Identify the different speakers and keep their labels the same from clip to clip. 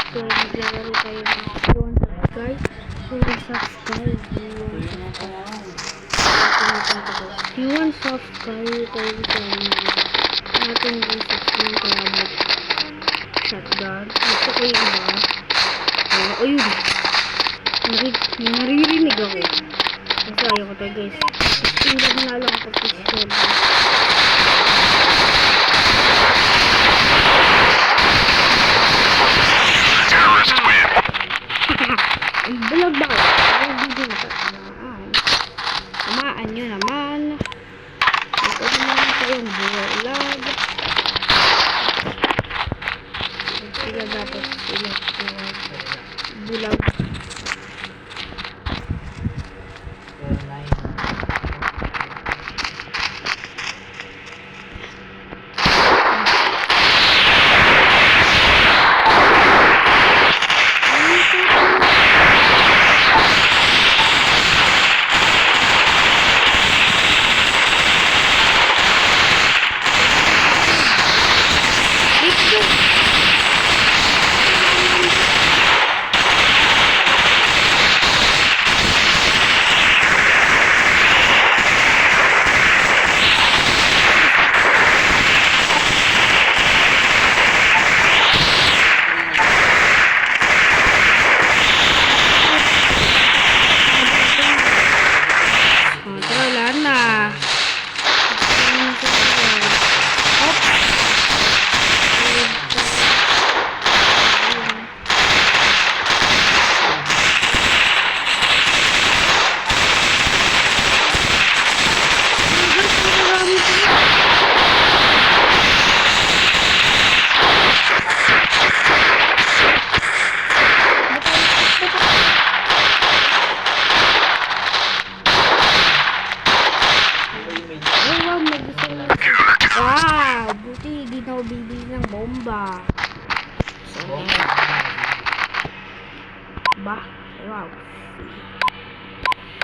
Speaker 1: Kaya maglalaro tayo ng Iwan Subscribe. Iwan Subscribe. Iwan Subscribe tayo tayo natin research ng gamit shotgun. Gusto ko yung iba. Ayun. Naririnig ako. Kasi ayaw ko tayo guys. Tingnan na lang ako pistol. Bulag ba? Ay, hindi na tamaan. Tamaan nyo naman. Ito naman kayong bulag. Sila dapat sila bulag. Wow! Buti di na bibili ng bomba. So, ba? Wow.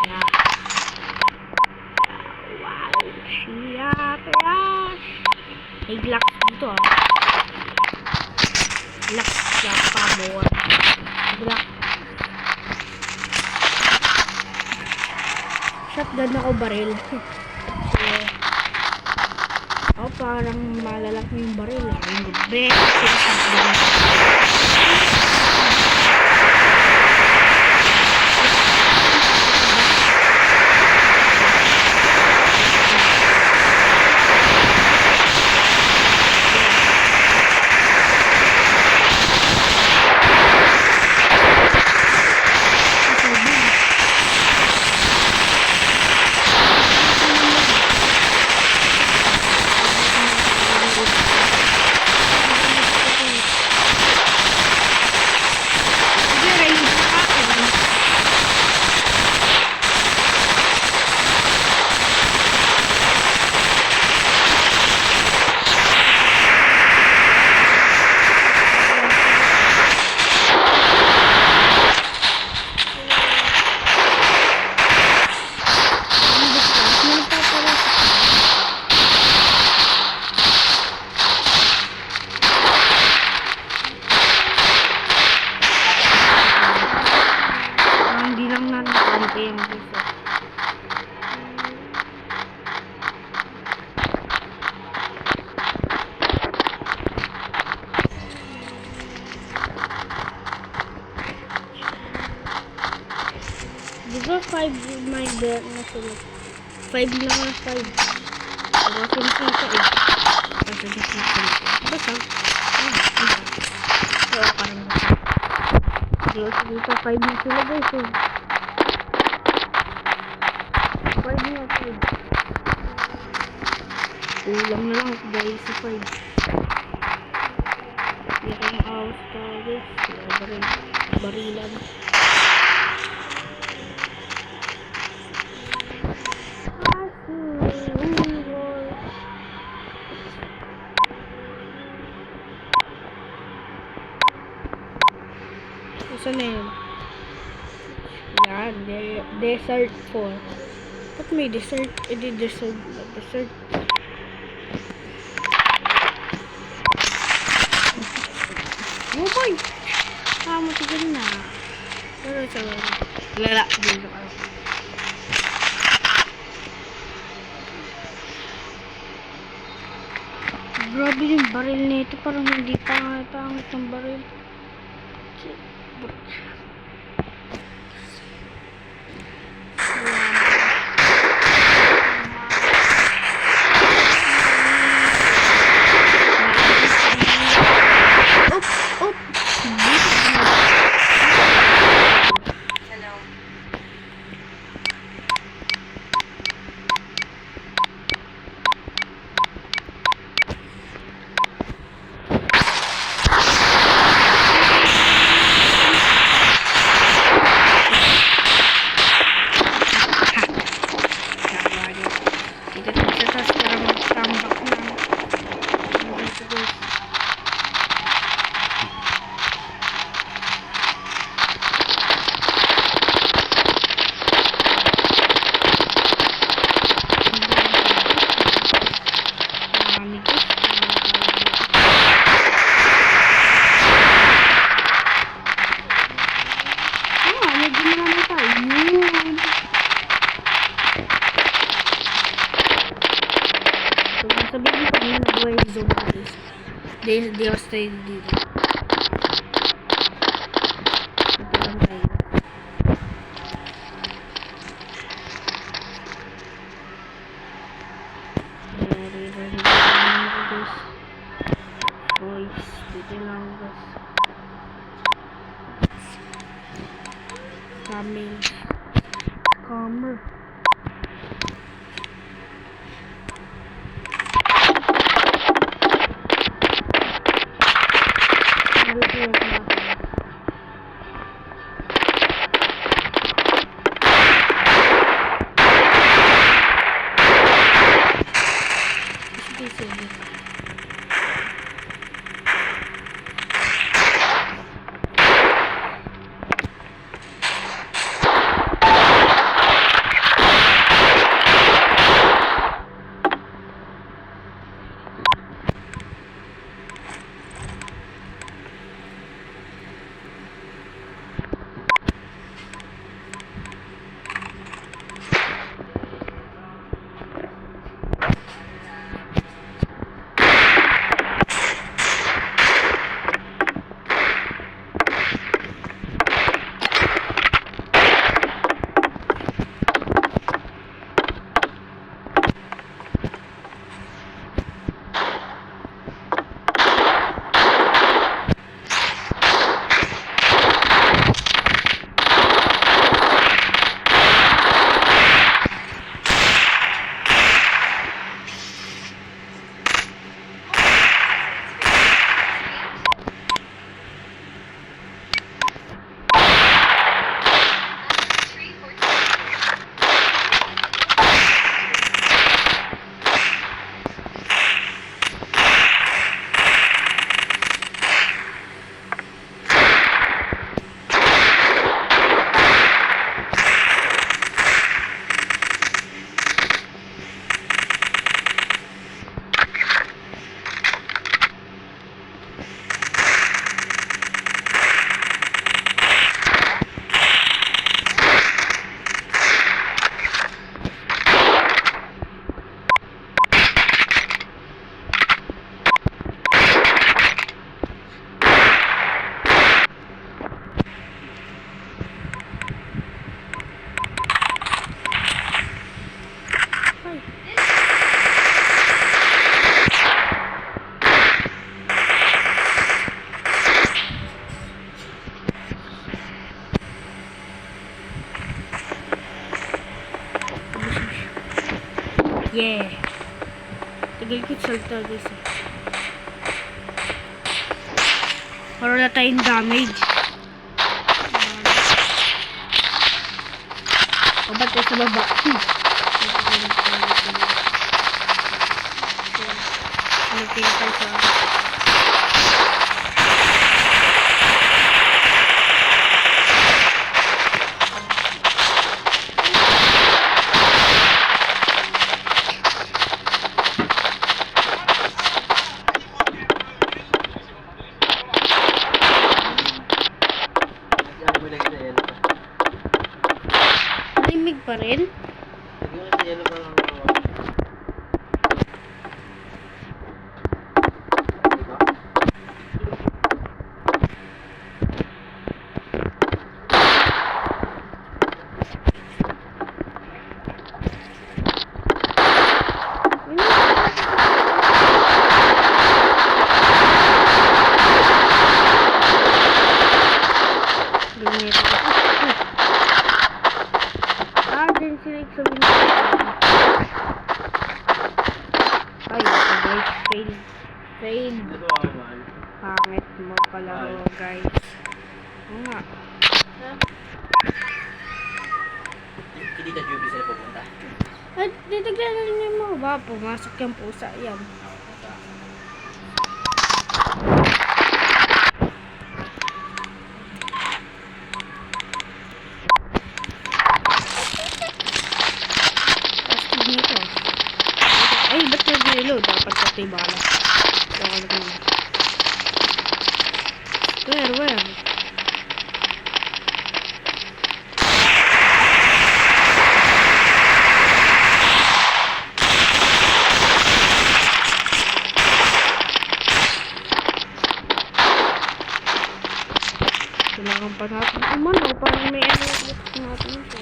Speaker 1: Yeah. Wow. Siya. Crash. May glass dito ah. Glass. Glass pa mo. Glass. Shotgun ako baril. So, parang malalak mo yung baril. Yung bebe. Diba 5 my belt na sila? 5 lang na 5. Pero sinipinta eh. Kasi sinipinta. Basta. So, parang basta. Dito 5 na sila guys eh. 5 na 5. Kulang na lang guys sa 5. Dito ang house to guys. Barilan. Saan na yun? Yan, desert 4. Ba't may desert? Edi desert. Oh boy! Matigal na. Pero ito, lala, dito ka. Grabe yung baril nito, parang hindi pangit ang baril. Sabihin ko na nag-way zone guys. Di ako stay dito. Ito lang tayo. Guys, dito lang guys. Scammer. Yeah. Tagal ko salta guys. Para na tayong damage. O ba't tayo sa baba? Nagpili tayo sa...
Speaker 2: mo lagi sa yellow pa.
Speaker 1: Limig pa rin.
Speaker 2: Lagi mo sa yellow pa lang. Diba?
Speaker 1: Ganito. Din sila sabihin. Ay, guys, fail. Fail.
Speaker 2: Ito ako mahal.
Speaker 1: Pangit mo kalaro, guys. Oo nga.
Speaker 2: Hindi na Juby sila pupunta.
Speaker 1: Ay, titignan niyo mo ba? Pumasok yung pusa. Yan. Dito. Ay, ba't nag-reload? Dapat pati bala. Where? Kailangan pa natin umano. Parang may ano natin ito.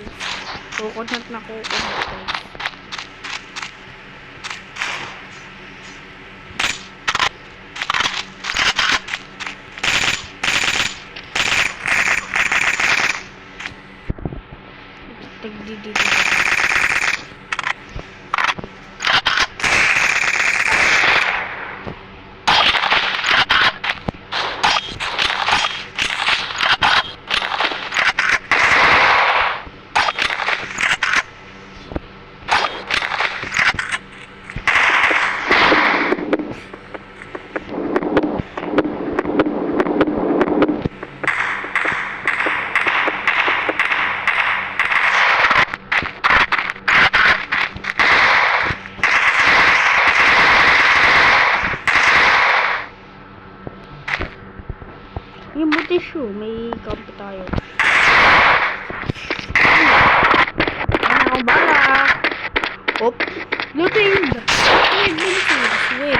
Speaker 1: Coconut na coconut. Dito. Yung tissue, may kampo tayo. Ano akong bala? Op! Looting! Wait.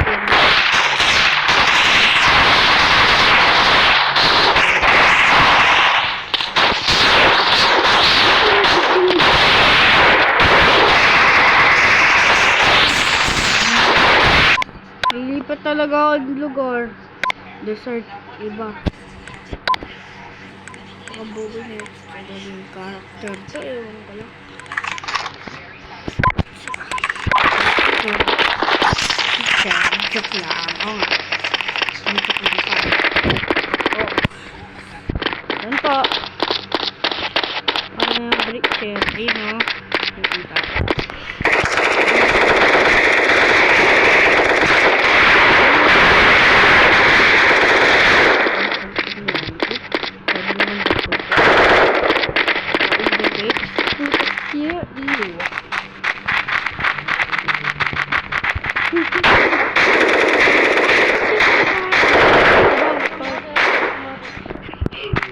Speaker 1: Lilipat talaga ako ng lugar. Desert, iba. Kabuwi na yun. Kaya yung character to, ewan ko lang. Joke lang. Oo nga. Joke lang pa. Oh. Yan po. Ano yung brick chair? Ayun o. Nakita ko.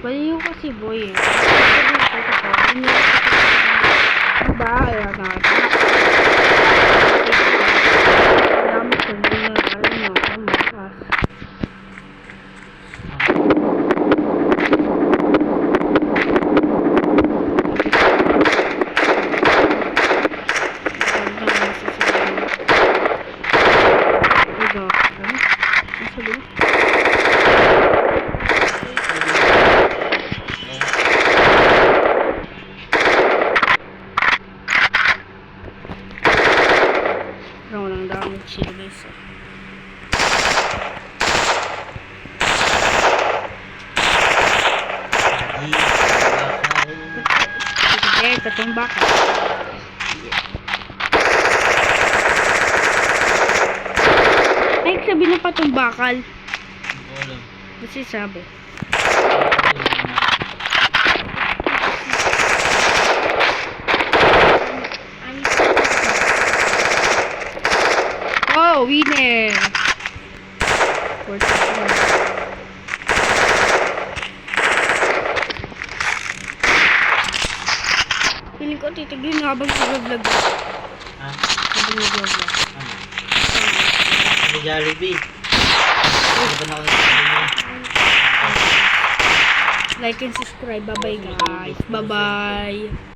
Speaker 1: Baliw kasi boy eh. Diba? Ayan na. Dami ko hindi na alam nyo. Ang bakas. Walang damage sila guys. Sige, tatumbak. Ay, sabi na patumbakal. Kasi sabi. Oh, winner! Feeling ko titigil na habang nag-vlog.
Speaker 2: Ha?
Speaker 1: Habang nag-vlog.
Speaker 2: Ano? Ano Jollibee? Ano ba na ako nagsasabi mo?
Speaker 1: Like and subscribe. Bye-bye guys. Bye-bye.